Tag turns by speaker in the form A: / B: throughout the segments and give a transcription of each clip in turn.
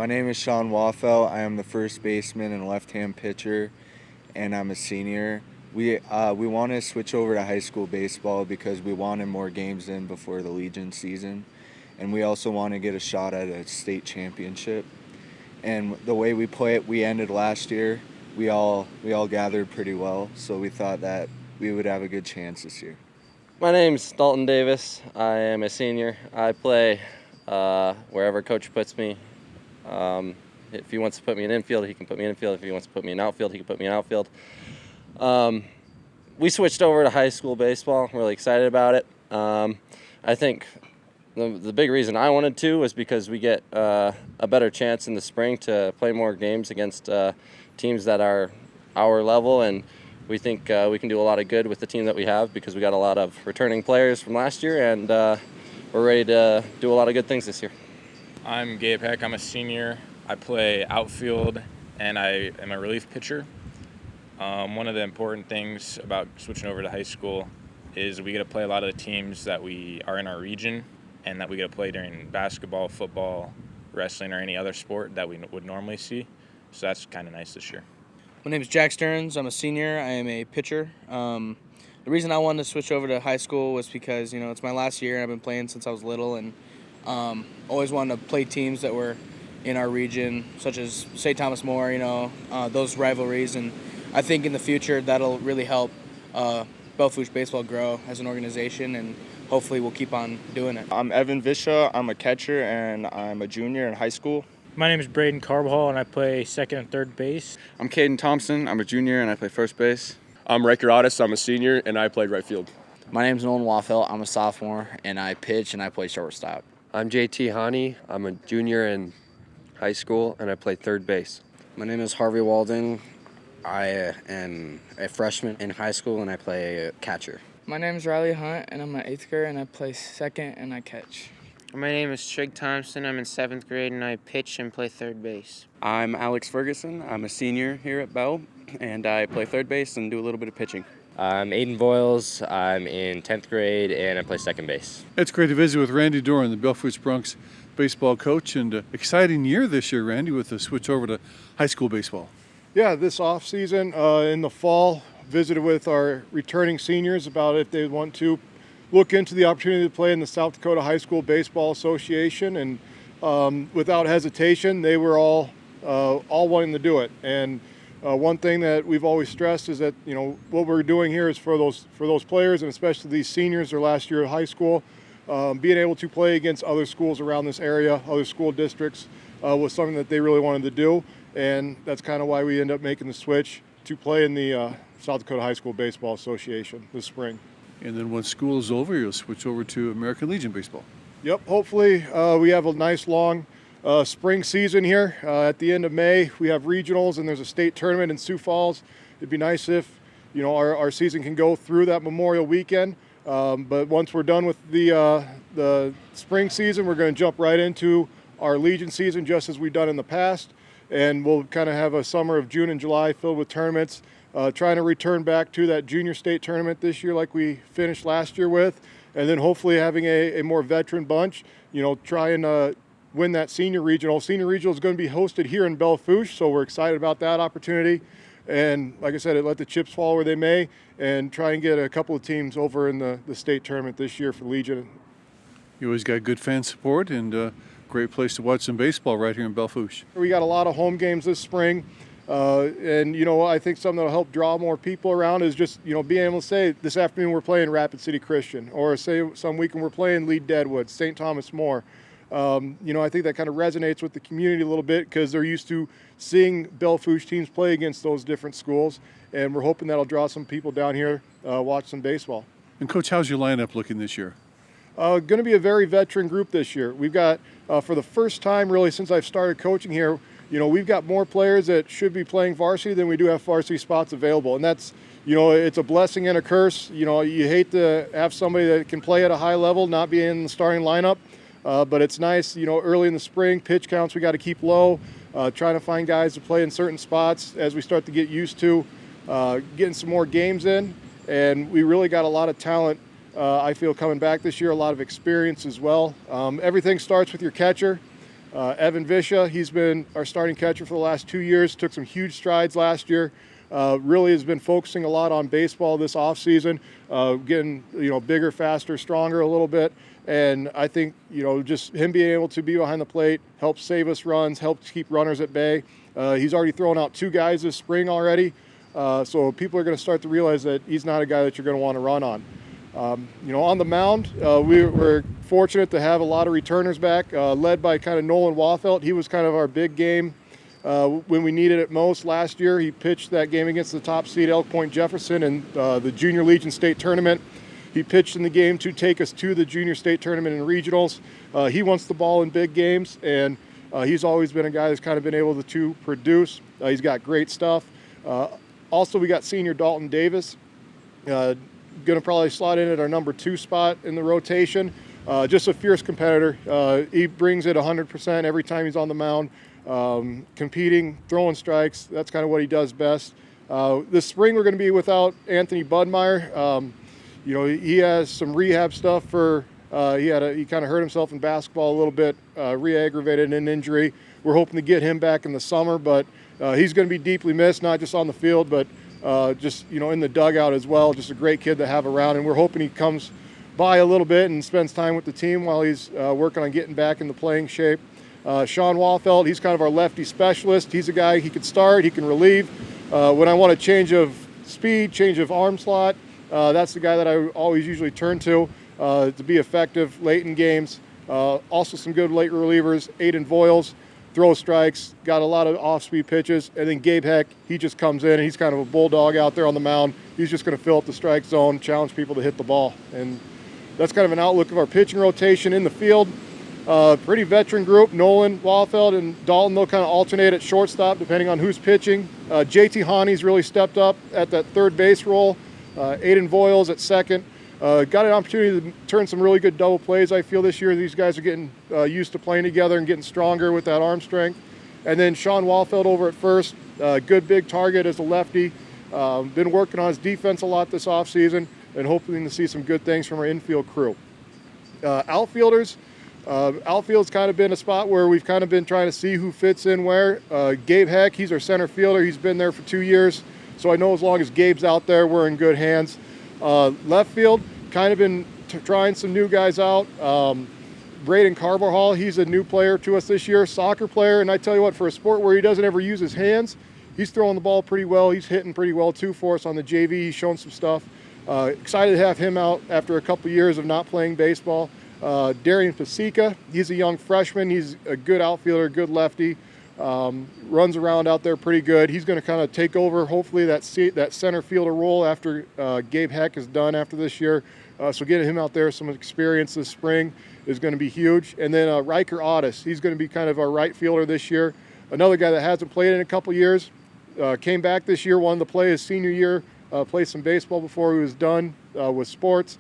A: My name is Sean Wallfeld. I am the first baseman and left-hand pitcher, and I'm a senior. We want to switch over to high school baseball because we wanted more games in before the Legion season, and we also want to get a shot at a state championship. And the way we play it, we ended last year. We all gathered pretty well, so we thought that we would have a good chance this year.
B: My name's Dalton Davis. I am a senior. I play wherever coach puts me. If he wants to put me in infield, he can put me in infield. If he wants to put me in outfield, he can put me in outfield. We switched over to high school baseball. I'm really excited about it. I think the big reason I wanted to was because we get a better chance in the spring to play more games against teams that are our level, and we think we can do a lot of good with the team that we have because we got a lot of returning players from last year, and we're ready to do a lot of good things this year.
C: I'm Gabe Heck. I'm a senior. I play outfield, and I am a relief pitcher. One of the important things about switching over to high school is we get to play a lot of the teams that we are in our region and that we get to play during basketball, football, wrestling, or any other sport that we would normally see. So that's kind of nice this year.
D: My name is Jack Stearns. I'm a senior. I am a pitcher. The reason I wanted to switch over to high school was because, it's my last year and I've been playing since I was little, and always wanted to play teams that were in our region, such as St. Thomas More, those rivalries. And I think in the future that'll really help Belle Fourche baseball grow as an organization, and hopefully we'll keep on doing it.
E: I'm Evan Visha. I'm a catcher, and I'm a junior in high school.
F: My name is Braden, Carver, and I play second and third base.
G: I'm Caden Thompson. I'm a junior, and I play first base.
H: I'm Riker Otis. I'm a senior, and I played right field.
I: My name's Nolan Wallfeld. I'm a sophomore, and I pitch and I play shortstop.
J: I'm JT Hani. I'm a junior in high school, and I play third base.
K: My name is Harvey Walden. I am a freshman in high school, and I play catcher.
L: My name is Riley Hunt, and I'm an 8th grader, and I play second, and I catch.
M: My name is Trig Thompson. I'm in 7th grade, and I pitch and play third base.
N: I'm Alex Ferguson. I'm a senior here at Belle, and I play third base and do a little bit of pitching.
O: I'm Aiden Voiles. I'm in 10th grade, and I play second base.
P: It's great to visit with Randy Doran, the Belle Fourche Bronx baseball coach, and exciting year this year, Randy, with the switch over to high school baseball.
Q: Yeah, this off season in the fall, visited with our returning seniors about if they want to look into the opportunity to play in the South Dakota High School Baseball Association, and without hesitation, they were all wanting to do it. And one thing that we've always stressed is that what we're doing here is for those players, and especially these seniors, their last year of high school, being able to play against other schools around this area, other school districts, was something that they really wanted to do, and that's kind of why we end up making the switch to play in the South Dakota High School Baseball Association this spring.
P: And then once school is over, you'll switch over to American Legion baseball.
Q: Yep, hopefully we have a nice long spring season here. At the end of May, we have regionals, and there's a state tournament in Sioux Falls. It'd be nice if our season can go through that Memorial weekend. But once we're done with the spring season, we're going to jump right into our Legion season, just as we've done in the past. And we'll kind of have a summer of June and July filled with tournaments. Trying to return back to that junior state tournament this year like we finished last year with, and then hopefully having a more veteran bunch, try and win that senior regional. Senior regional is going to be hosted here in Belle Fourche, so we're excited about that opportunity. And like I said, let the chips fall where they may, and try and get a couple of teams over in the state tournament this year for Legion.
P: You always got good fan support, and great place to watch some baseball right here in Belle Fourche.
Q: We got a lot of home games this spring. And I think something that'll help draw more people around is just being able to say this afternoon we're playing Rapid City Christian, or say some weekend we're playing Lead Deadwood, St. Thomas More. I think that kind of resonates with the community a little bit because they're used to seeing Belle Fourche teams play against those different schools, and we're hoping that'll draw some people down here watch some baseball.
P: And Coach, how's your lineup looking this year?
Q: Going to be a very veteran group this year. We've got for the first time really since I've started coaching here. We've got more players that should be playing varsity than we do have varsity spots available. And that's, it's a blessing and a curse. You hate to have somebody that can play at a high level not be in the starting lineup. But it's nice, early in the spring, pitch counts we got to keep low, trying to find guys to play in certain spots as we start to get used to getting some more games in. And we really got a lot of talent, I feel, coming back this year, a lot of experience as well. Everything starts with your catcher. Evan Visha, he's been our starting catcher for the last 2 years, took some huge strides last year. Really has been focusing a lot on baseball this offseason, getting, bigger, faster, stronger a little bit. And I think, just him being able to be behind the plate helps save us runs, helps keep runners at bay. He's already thrown out 2 guys this spring already. So people are going to start to realize that he's not a guy that you're going to want to run on. On the mound, we're fortunate to have a lot of returners back, led by kind of Nolan Wallfeld. He was kind of our big game when we needed it most last year. He pitched that game against the top seed Elk Point Jefferson in the Junior Legion State Tournament. He pitched in the game to take us to the Junior State Tournament and regionals. He wants the ball in big games, and he's always been a guy that's kind of been able to produce. He's got great stuff. Also, we got senior Dalton Davis. Going to probably slot in at our number 2 spot in the rotation. Just a fierce competitor. He brings it 100% every time he's on the mound. Competing, throwing strikes, that's kind of what he does best. This spring we're going to be without Anthony Budmeyer. He has some rehab stuff for, he kind of hurt himself in basketball a little bit, re-aggravated an injury. We're hoping to get him back in the summer, but he's going to be deeply missed, not just on the field, but just in the dugout as well. Just a great kid to have around, and we're hoping he comes by a little bit and spends time with the team while he's working on getting back into playing shape. Sean Wallfeld, he's kind of our lefty specialist. He's a guy, he can start, he can relieve. When I want a change of speed, change of arm slot, that's the guy that I always usually turn to be effective late in games. Also some good late relievers, Aiden Voiles, throw strikes, got a lot of off-speed pitches. And then Gabe Heck, he just comes in and he's kind of a bulldog out there on the mound. He's just going to fill up the strike zone, challenge people to hit the ball. And that's kind of an outlook of our pitching rotation in the field. Pretty veteran group. Nolan, Wallfeld, and Dalton, they'll kind of alternate at shortstop depending on who's pitching. JT Hani's really stepped up at that third base role. Aiden Voiles at second. Got an opportunity to turn some really good double plays, I feel, this year. These guys are getting used to playing together and getting stronger with that arm strength. And then Sean Wallfeld over at first. Good big target as a lefty. Been working on his defense a lot this offseason and hoping to see some good things from our infield crew. Outfielders. Outfield's kind of been a spot where we've kind of been trying to see who fits in where. Gabe Heck, he's our center fielder. He's been there for 2 years. So I know as long as Gabe's out there, we're in good hands. Left field, kind of been trying some new guys out. Braden Carver, he's a new player to us this year, soccer player. And I tell you what, for a sport where he doesn't ever use his hands, he's throwing the ball pretty well. He's hitting pretty well too for us on the JV. He's shown some stuff. Excited to have him out after a couple years of not playing baseball. Darian Pasica, he's a young freshman. He's a good outfielder, good lefty. Runs around out there pretty good. He's going to kind of take over, hopefully, that center fielder role after Gabe Heck is done after this year. So getting him out there, some experience this spring is going to be huge. And then Riker Otis, he's going to be kind of our right fielder this year. Another guy that hasn't played in a couple years, came back this year, wanted to play his senior year, play some baseball before he was done with sports.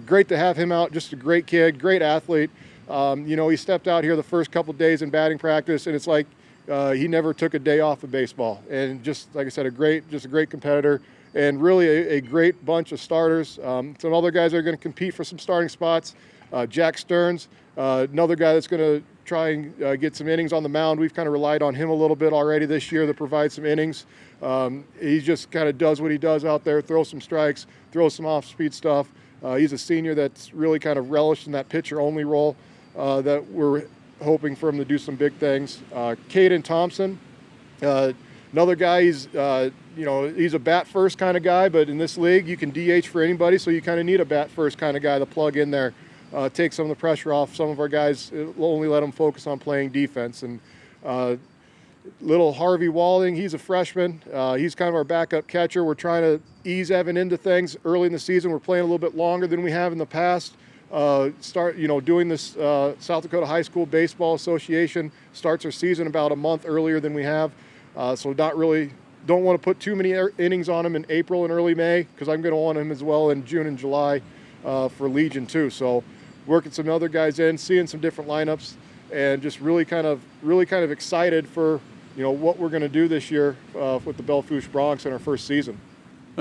Q: Great to have him out, just a great kid, great athlete. He stepped out here the first couple days in batting practice, and it's like he never took a day off of baseball. And just like I said, a great competitor, and really a great bunch of starters. Some other guys that are going to compete for some starting spots. Jack Stearns, another guy that's going to try and get some innings on the mound. We've kind of relied on him a little bit already this year to provide some innings. He just kind of does what he does out there, throws some strikes, throws some off-speed stuff. He's a senior that's really kind of relished in that pitcher-only role that we're hoping for him to do some big things. Caden Thompson, another guy, he's a bat-first kind of guy, but in this league you can DH for anybody, so you kind of need a bat-first kind of guy to plug in there, take some of the pressure off some of our guys. It'll only let them focus on playing defense. And little Harvey Walding, he's a freshman. He's kind of our backup catcher. We're trying to ease Evan into things early in the season. We're playing a little bit longer than we have in the past. Doing this South Dakota High School Baseball Association starts our season about a month earlier than we have. So don't want to put too many innings on him in April and early May, because I'm going to want him as well in June and July for Legion too. So working some other guys in, seeing some different lineups, and just really kind of excited for what we're going to do this year with the Belle Fourche Broncs in our first season.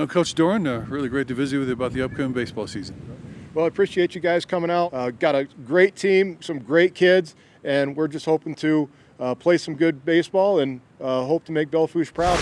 P: Coach Doran, really great to visit with you about the upcoming baseball season.
Q: Well, I appreciate you guys coming out. Got a great team, some great kids, and we're just hoping to play some good baseball and hope to make Belle Fourche proud.